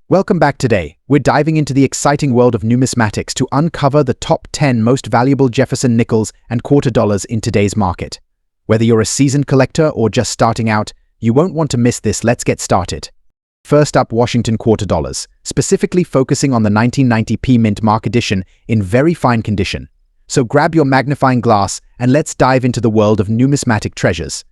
Welcome back today. We're diving into the exciting world of numismatics to uncover the top 10 most valuable Jefferson nickels and quarter dollars in today's market. Whether you're a seasoned collector or just starting out, you won't want to miss this. Let's get started. First up, Washington quarter dollars, specifically focusing on the 1990p mint mark edition in very fine condition. So grab your magnifying glass and let's dive into the world of numismatic treasures.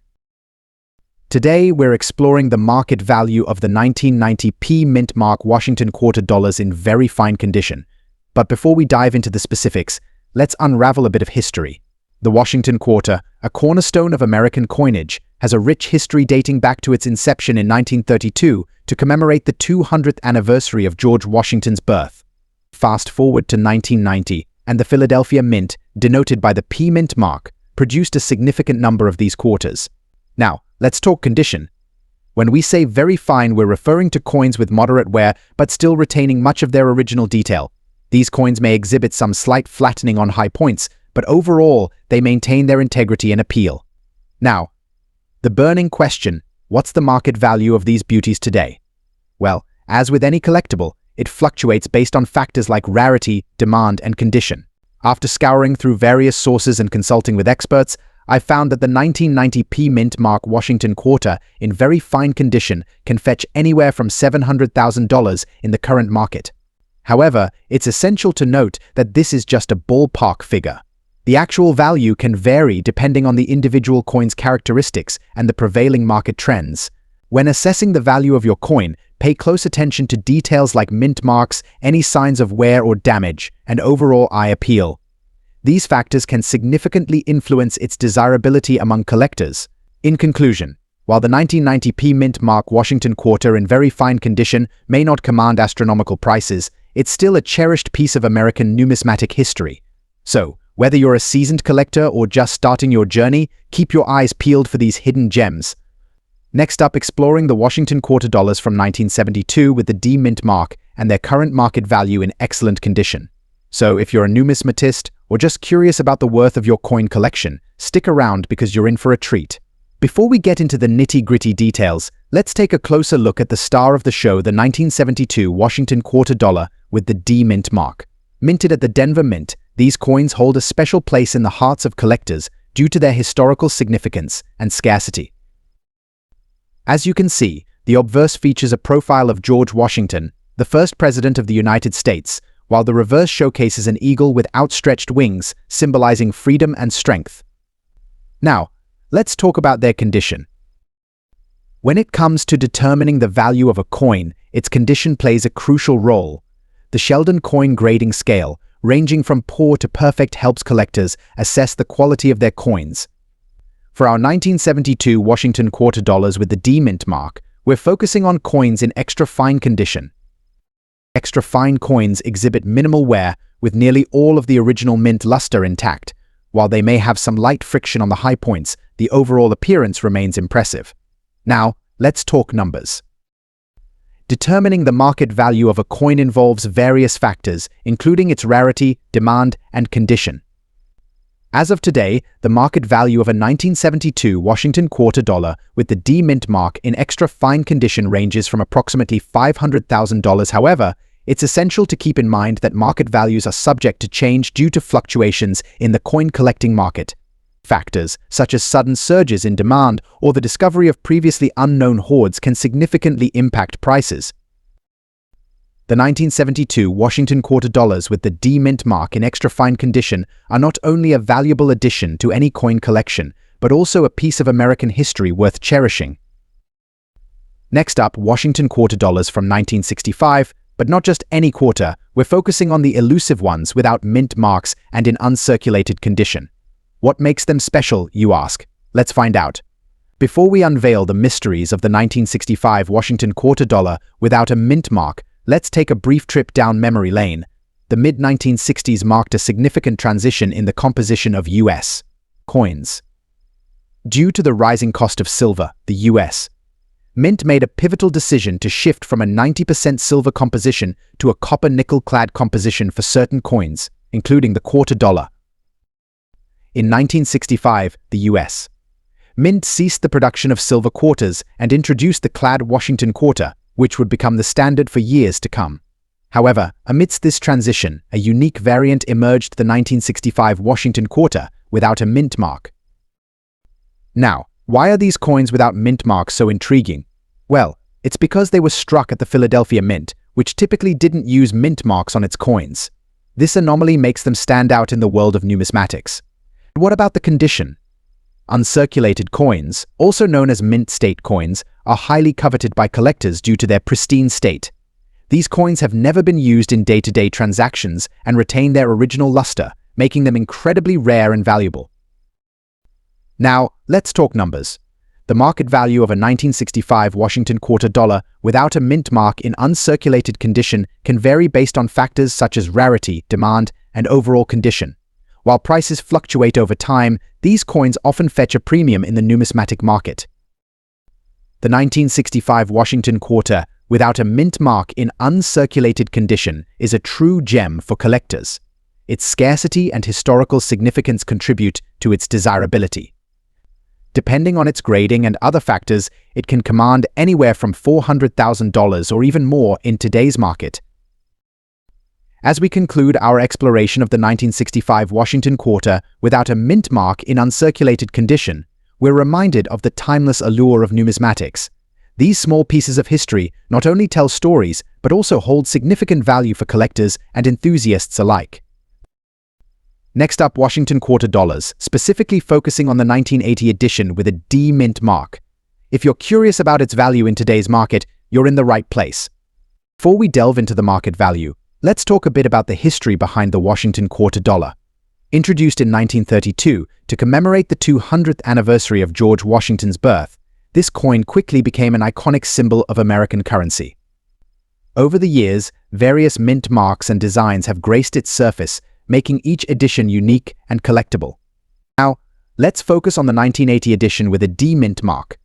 Today, we're exploring the market value of the 1990p mint mark Washington quarter dollars in very fine condition. But before we dive into the specifics, let's unravel a bit of history. The Washington quarter, a cornerstone of American coinage, has a rich history dating back to its inception in 1932 to commemorate the 200th anniversary of George Washington's birth. Fast forward to 1990, and the Philadelphia Mint, denoted by the P mint mark, produced a significant number of these quarters. Now, let's talk condition. When we say very fine, we're referring to coins with moderate wear but still retaining much of their original detail. These coins may exhibit some slight flattening on high points, but overall, they maintain their integrity and appeal. Now, the burning question, what's the market value of these beauties today? Well, as with any collectible, it fluctuates based on factors like rarity, demand, and condition. After scouring through various sources and consulting with experts, I found that the 1990p mint mark Washington quarter in very fine condition can fetch anywhere from $700,000 in the current market. However, it's essential to note that this is just a ballpark figure. The actual value can vary depending on the individual coin's characteristics and the prevailing market trends. When assessing the value of your coin, pay close attention to details like mint marks, any signs of wear or damage, and overall eye appeal. These factors can significantly influence its desirability among collectors. In conclusion, while the 1990p mint mark Washington quarter in very fine condition may not command astronomical prices, it's still a cherished piece of American numismatic history. So, whether you're a seasoned collector or just starting your journey, keep your eyes peeled for these hidden gems. Next up, exploring the Washington quarter dollars from 1972 with the D mint mark and their current market value in excellent condition. So if you're a numismatist or just curious about the worth of your coin collection, stick around because you're in for a treat. Before we get into the nitty-gritty details, let's take a closer look at the star of the show, the 1972 Washington quarter dollar with the D mint mark. Minted at the Denver Mint, these coins hold a special place in the hearts of collectors due to their historical significance and scarcity. As you can see, the obverse features a profile of George Washington, the first president of the United States, while the reverse showcases an eagle with outstretched wings, symbolizing freedom and strength. Now, let's talk about their condition. When it comes to determining the value of a coin, its condition plays a crucial role. The Sheldon Coin Grading Scale, ranging from poor to perfect, helps collectors assess the quality of their coins. For our 1972 Washington quarter dollars with the D mint mark, we're focusing on coins in extra fine condition. Extra fine coins exhibit minimal wear with nearly all of the original mint luster intact. While they may have some light friction on the high points, the overall appearance remains impressive. Now, let's talk numbers. Determining the market value of a coin involves various factors, including its rarity, demand, and condition. As of today, the market value of a 1972 Washington quarter dollar with the D mint mark in extra fine condition ranges from approximately $500,000. However, it's essential to keep in mind that market values are subject to change due to fluctuations in the coin collecting market. Factors such as sudden surges in demand or the discovery of previously unknown hoards can significantly impact prices. The 1972 Washington quarter dollars with the D mint mark in extra fine condition are not only a valuable addition to any coin collection, but also a piece of American history worth cherishing. Next up, Washington quarter dollars from 1965, but not just any quarter, we're focusing on the elusive ones without mint marks and in uncirculated condition. What makes them special, you ask? Let's find out. Before we unveil the mysteries of the 1965 Washington quarter dollar without a mint mark, let's take a brief trip down memory lane. The mid-1960s marked a significant transition in the composition of U.S. coins. Due to the rising cost of silver, the U.S. Mint made a pivotal decision to shift from a 90% silver composition to a copper nickel-clad composition for certain coins, including the quarter dollar. In 1965, the U.S. Mint ceased the production of silver quarters and introduced the clad Washington quarter, which would become the standard for years to come. However, amidst this transition, a unique variant emerged, the 1965 Washington quarter, without a mint mark. Now, why are these coins without mint marks so intriguing? Well, it's because they were struck at the Philadelphia Mint, which typically didn't use mint marks on its coins. This anomaly makes them stand out in the world of numismatics. But what about the condition? Uncirculated coins, also known as mint state coins, are highly coveted by collectors due to their pristine state. These coins have never been used in day-to-day transactions and retain their original luster, making them incredibly rare and valuable. Now, let's talk numbers. The market value of a 1965 Washington quarter dollar without a mint mark in uncirculated condition can vary based on factors such as rarity, demand, and overall condition. While prices fluctuate over time, these coins often fetch a premium in the numismatic market. The 1965 Washington quarter without a mint mark in uncirculated condition is a true gem for collectors. Its scarcity and historical significance contribute to its desirability. Depending on its grading and other factors, it can command anywhere from $400,000 or even more in today's market. As we conclude our exploration of the 1965 Washington quarter without a mint mark in uncirculated condition, we're reminded of the timeless allure of numismatics. These small pieces of history not only tell stories, but also hold significant value for collectors and enthusiasts alike. Next up, Washington quarter dollars, specifically focusing on the 1980 edition with a D mint mark. If you're curious about its value in today's market, you're in the right place. Before we delve into the market value, let's talk a bit about the history behind the Washington quarter dollar. Introduced in 1932 to commemorate the 200th anniversary of George Washington's birth, this coin quickly became an iconic symbol of American currency. Over the years, various mint marks and designs have graced its surface, making each edition unique and collectible. Now, let's focus on the 1980 edition with a D mint mark.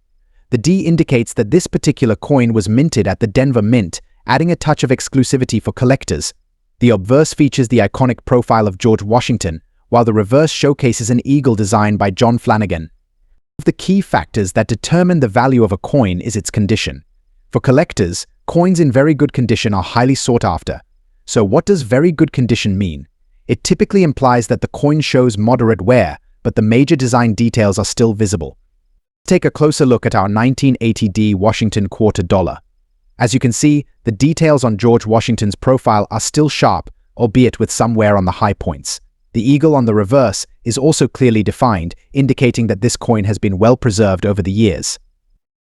The D indicates that this particular coin was minted at the Denver Mint, adding a touch of exclusivity for collectors. The obverse features the iconic profile of George Washington, while the reverse showcases an eagle design by John Flanagan. One of the key factors that determine the value of a coin is its condition. For collectors, coins in very good condition are highly sought after. So what does very good condition mean? It typically implies that the coin shows moderate wear, but the major design details are still visible. Take a closer look at our 1980 D Washington quarter dollar. As you can see, the details on George Washington's profile are still sharp, albeit with some wear on the high points. The eagle on the reverse is also clearly defined, indicating that this coin has been well preserved over the years.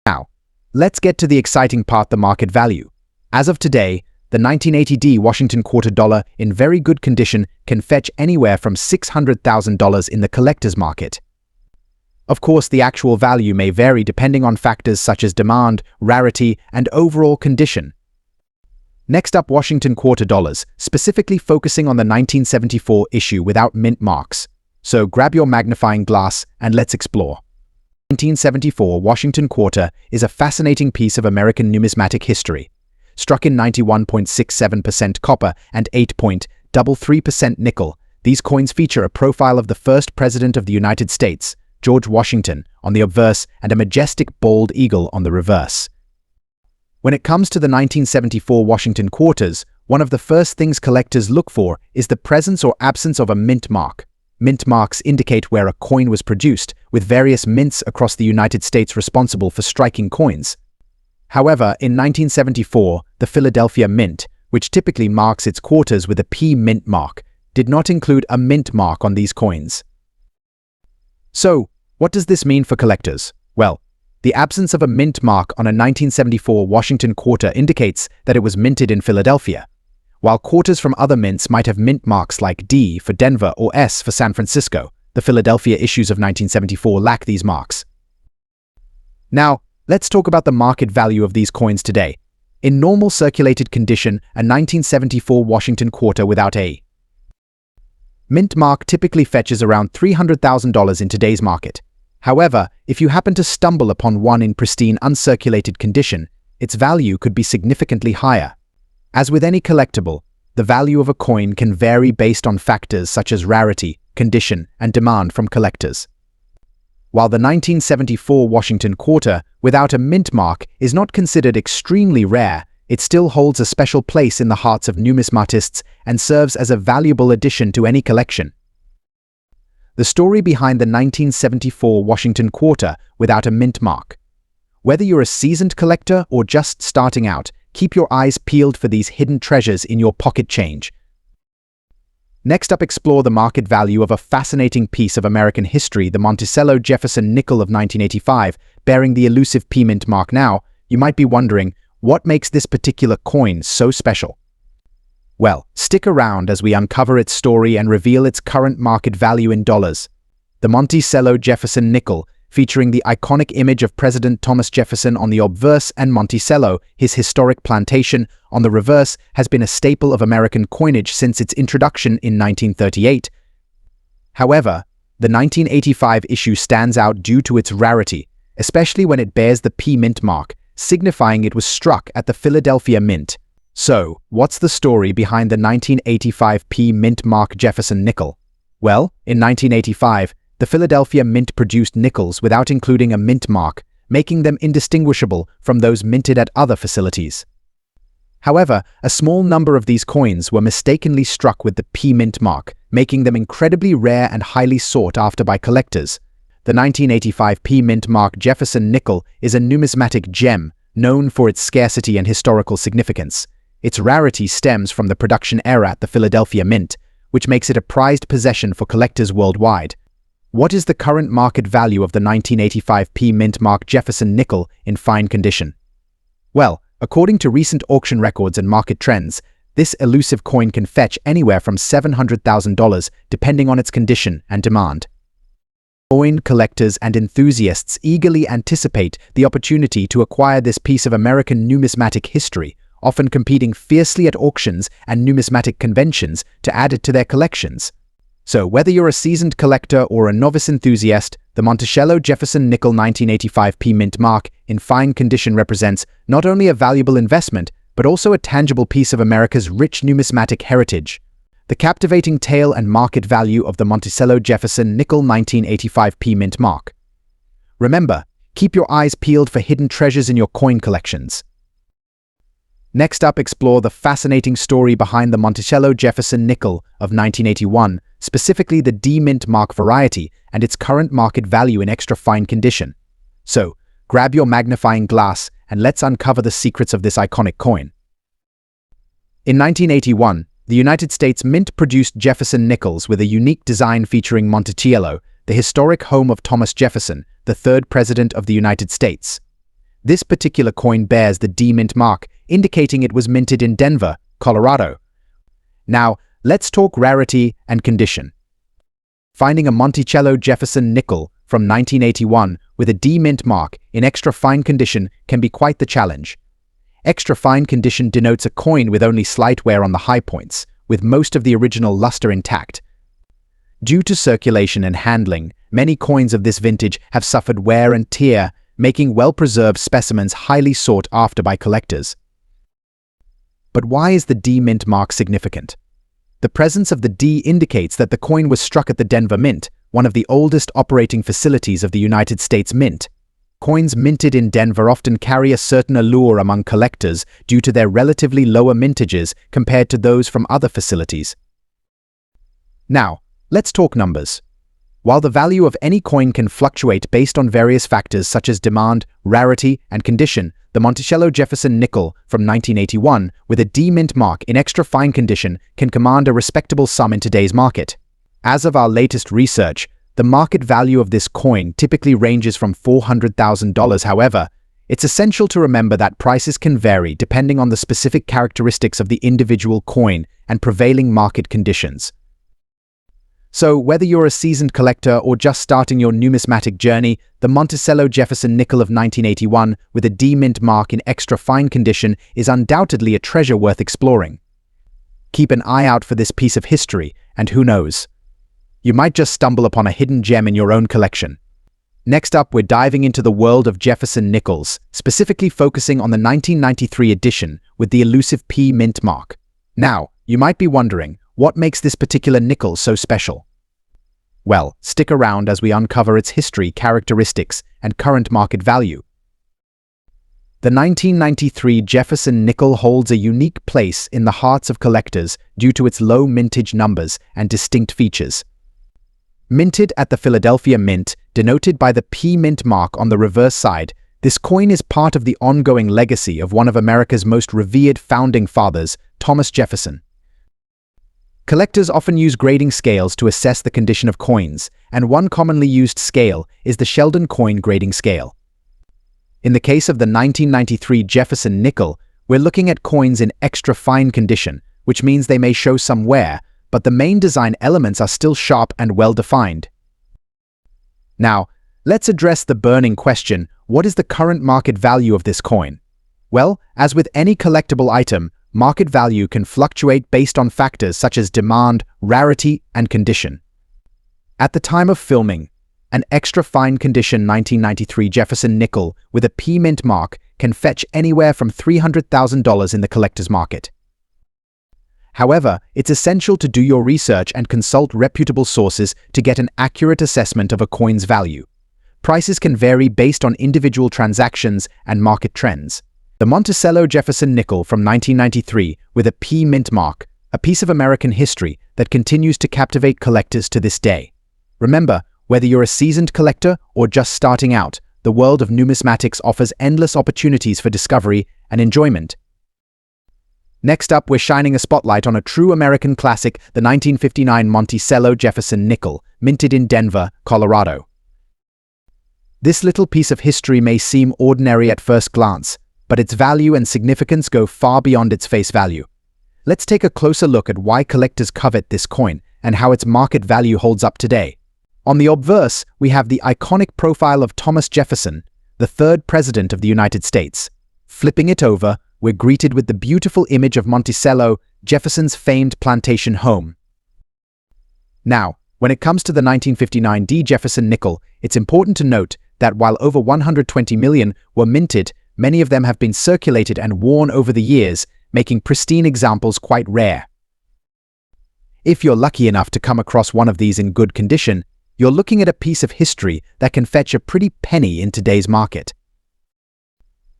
Now, let's get to the exciting part, the market value. As of today, the 1980 D Washington quarter dollar in very good condition can fetch anywhere from $600,000 in the collector's market. Of course, the actual value may vary depending on factors such as demand, rarity, and overall condition. Next up, Washington quarter dollars, specifically focusing on the 1974 issue without mint marks. So grab your magnifying glass and let's explore. 1974 Washington quarter is a fascinating piece of American numismatic history. Struck in 91.67% copper and 8.33% nickel, these coins feature a profile of the first President of the United States, George Washington, on the obverse and a majestic bald eagle on the reverse. When it comes to the 1974 Washington quarters, one of the first things collectors look for is the presence or absence of a mint mark. Mint marks indicate where a coin was produced, with various mints across the United States responsible for striking coins. However, in 1974, the Philadelphia Mint, which typically marks its quarters with a P mint mark, did not include a mint mark on these coins. So, what does this mean for collectors? Well, the absence of a mint mark on a 1974 Washington quarter indicates that it was minted in Philadelphia, while quarters from other mints might have mint marks like D for Denver or S for San Francisco. The Philadelphia issues of 1974 lack these marks. Now, let's talk about the market value of these coins today. In normal circulated condition, a 1974 Washington quarter without a mint mark typically fetches around $300,000 in today's market. However, if you happen to stumble upon one in pristine uncirculated condition, its value could be significantly higher. As with any collectible, the value of a coin can vary based on factors such as rarity, condition, and demand from collectors. While the 1974 Washington quarter, without a mint mark, is not considered extremely rare, it still holds a special place in the hearts of numismatists and serves as a valuable addition to any collection. The story behind the 1974 Washington quarter without a mint mark. Whether you're a seasoned collector or just starting out, keep your eyes peeled for these hidden treasures in your pocket change. Next up, explore the market value of a fascinating piece of American history, the Monticello Jefferson nickel of 1985, bearing the elusive P mint mark. Now, you might be wondering, what makes this particular coin so special? Well, stick around as we uncover its story and reveal its current market value in dollars. The Monticello Jefferson nickel, featuring the iconic image of President Thomas Jefferson on the obverse and Monticello, his historic plantation, on the reverse, has been a staple of American coinage since its introduction in 1938. However, the 1985 issue stands out due to its rarity, especially when it bears the P mint mark, signifying it was struck at the Philadelphia Mint. So, what's the story behind the 1985 P mint mark Jefferson nickel? Well, in 1985, the Philadelphia Mint produced nickels without including a mint mark, making them indistinguishable from those minted at other facilities. However, a small number of these coins were mistakenly struck with the P mint mark, making them incredibly rare and highly sought after by collectors. The 1985 P mint mark Jefferson nickel is a numismatic gem, known for its scarcity and historical significance. Its rarity stems from the production era at the Philadelphia Mint, which makes it a prized possession for collectors worldwide. What is the current market value of the 1985 P mint mark Jefferson nickel in fine condition? Well, according to recent auction records and market trends, this elusive coin can fetch anywhere from $700,000 depending on its condition and demand. Coin collectors and enthusiasts eagerly anticipate the opportunity to acquire this piece of American numismatic history, often competing fiercely at auctions and numismatic conventions to add it to their collections. So, whether you're a seasoned collector or a novice enthusiast, the Monticello Jefferson nickel 1985 P mint mark in fine condition represents not only a valuable investment, but also a tangible piece of America's rich numismatic heritage. The captivating tale and market value of the Monticello Jefferson nickel 1985 P mint mark. Remember, keep your eyes peeled for hidden treasures in your coin collections. Next up, explore the fascinating story behind the Monticello Jefferson nickel of 1981, specifically the D mint mark variety and its current market value in extra fine condition. So, grab your magnifying glass and let's uncover the secrets of this iconic coin. In 1981, the United States Mint produced Jefferson nickels with a unique design featuring Monticello, the historic home of Thomas Jefferson, the third president of the United States. This particular coin bears the D mint mark, indicating it was minted in Denver, Colorado. Now, let's talk rarity and condition. Finding a Monticello Jefferson nickel from 1981 with a D mint mark in extra fine condition can be quite the challenge. Extra fine condition denotes a coin with only slight wear on the high points, with most of the original luster intact. Due to circulation and handling, many coins of this vintage have suffered wear and tear, making well-preserved specimens highly sought after by collectors. But why is the D mint mark significant? The presence of the D indicates that the coin was struck at the Denver Mint, one of the oldest operating facilities of the United States Mint. Coins minted in Denver often carry a certain allure among collectors due to their relatively lower mintages compared to those from other facilities. Now, let's talk numbers. While the value of any coin can fluctuate based on various factors such as demand, rarity, and condition, the Monticello Jefferson nickel from 1981 with a D mint mark in extra fine condition can command a respectable sum in today's market. As of our latest research, the market value of this coin typically ranges from $400,000. However, it's essential to remember that prices can vary depending on the specific characteristics of the individual coin and prevailing market conditions. So, whether you're a seasoned collector or just starting your numismatic journey, the Monticello Jefferson nickel of 1981 with a D mint mark in extra fine condition is undoubtedly a treasure worth exploring. Keep an eye out for this piece of history, and who knows, you might just stumble upon a hidden gem in your own collection. Next up, we're diving into the world of Jefferson nickels, specifically focusing on the 1993 edition with the elusive P mint mark. Now, you might be wondering, what makes this particular nickel so special? Well, stick around as we uncover its history, characteristics, and current market value. The 1993 Jefferson nickel holds a unique place in the hearts of collectors due to its low mintage numbers and distinct features. Minted at the Philadelphia Mint, denoted by the P Mint mark on the reverse side, this coin is part of the ongoing legacy of one of America's most revered founding fathers, Thomas Jefferson. Collectors often use grading scales to assess the condition of coins, and one commonly used scale is the Sheldon Coin Grading Scale. In the case of the 1993 Jefferson nickel, we're looking at coins in extra fine condition, which means they may show some wear, but the main design elements are still sharp and well-defined. Now, let's address the burning question: what is the current market value of this coin? Well, as with any collectible item, market value can fluctuate based on factors such as demand, rarity, and condition. At the time of filming, an extra fine condition 1993 Jefferson nickel with a P Mint mark can fetch anywhere from $300,000 in the collector's market. However, it's essential to do your research and consult reputable sources to get an accurate assessment of a coin's value. Prices can vary based on individual transactions and market trends. The Monticello Jefferson nickel from 1993 with a P Mint mark, a piece of American history that continues to captivate collectors to this day. Remember, whether you're a seasoned collector or just starting out, the world of numismatics offers endless opportunities for discovery and enjoyment. Next up, we're shining a spotlight on a true American classic, the 1959 Monticello Jefferson nickel, minted in Denver, Colorado. This little piece of history may seem ordinary at first glance, but its value and significance go far beyond its face value. Let's take a closer look at why collectors covet this coin and how its market value holds up today. On the obverse, we have the iconic profile of Thomas Jefferson, the third president of the United States. Flipping it over, we're greeted with the beautiful image of Monticello, Jefferson's famed plantation home. Now, when it comes to the 1959 D. Jefferson nickel, it's important to note that while over 120 million were minted, many of them have been circulated and worn over the years, making pristine examples quite rare. If you're lucky enough to come across one of these in good condition, you're looking at a piece of history that can fetch a pretty penny in today's market.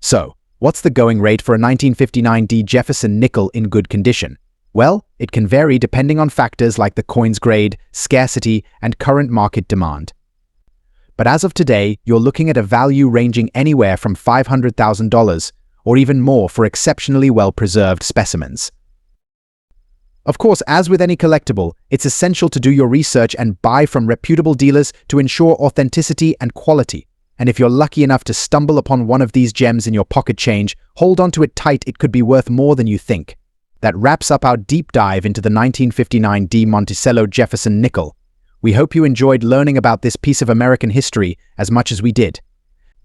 So, what's the going rate for a 1959 D. Jefferson nickel in good condition? Well, it can vary depending on factors like the coin's grade, scarcity, and current market demand. But as of today, you're looking at a value ranging anywhere from $500,000 or even more for exceptionally well-preserved specimens. Of course, as with any collectible, it's essential to do your research and buy from reputable dealers to ensure authenticity and quality. And if you're lucky enough to stumble upon one of these gems in your pocket change, hold on to it tight, it could be worth more than you think. That wraps up our deep dive into the 1959 D. Monticello Jefferson nickel. We hope you enjoyed learning about this piece of American history as much as we did.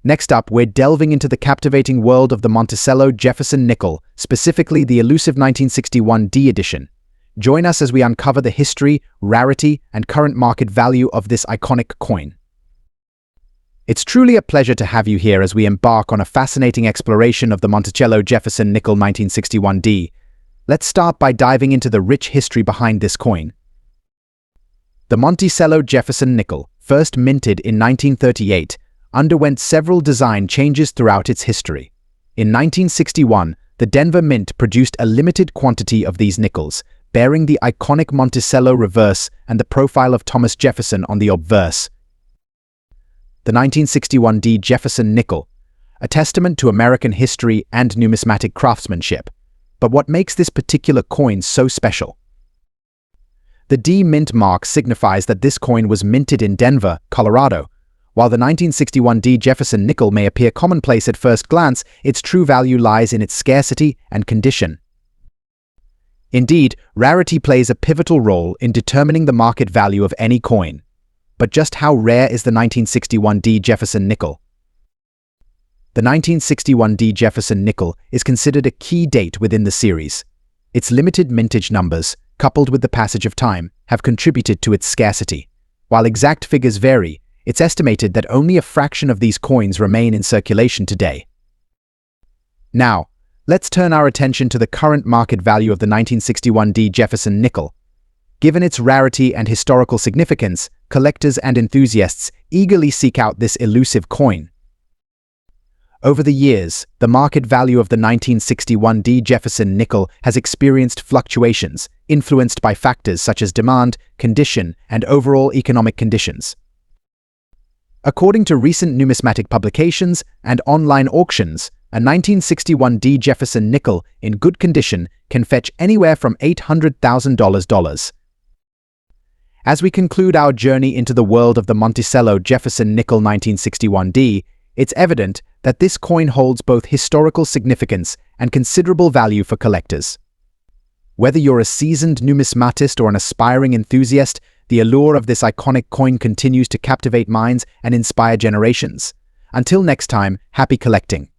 Next up, we're delving into the captivating world of the Monticello Jefferson nickel, specifically the elusive 1961 D edition. Join us as we uncover the history, rarity, and current market value of this iconic coin. It's truly a pleasure to have you here as we embark on a fascinating exploration of the Monticello Jefferson nickel 1961 D. Let's start by diving into the rich history behind this coin. The Monticello Jefferson nickel, first minted in 1938, underwent several design changes throughout its history. In 1961, the Denver Mint produced a limited quantity of these nickels, bearing the iconic Monticello reverse and the profile of Thomas Jefferson on the obverse. The 1961 D. Jefferson nickel, a testament to American history and numismatic craftsmanship. But what makes this particular coin so special? The D Mint mark signifies that this coin was minted in Denver, Colorado. While the 1961 D. Jefferson nickel may appear commonplace at first glance, its true value lies in its scarcity and condition. Indeed, rarity plays a pivotal role in determining the market value of any coin. But just how rare is the 1961 D. Jefferson nickel? The 1961 D. Jefferson nickel is considered a key date within the series. Its limited mintage numbers, coupled with the passage of time, have contributed to its scarcity. While exact figures vary, it's estimated that only a fraction of these coins remain in circulation today. Now, let's turn our attention to the current market value of the 1961 D. Jefferson nickel. Given its rarity and historical significance, collectors and enthusiasts eagerly seek out this elusive coin. Over the years, the market value of the 1961 Jefferson nickel has experienced fluctuations, influenced by factors such as demand, condition, and overall economic conditions. According to recent numismatic publications and online auctions, a 1961 Jefferson nickel in good condition can fetch anywhere from $800,000. As we conclude our journey into the world of the Monticello Jefferson nickel 1961D, it's evident that this coin holds both historical significance and considerable value for collectors. Whether you're a seasoned numismatist or an aspiring enthusiast, the allure of this iconic coin continues to captivate minds and inspire generations. Until next time, happy collecting!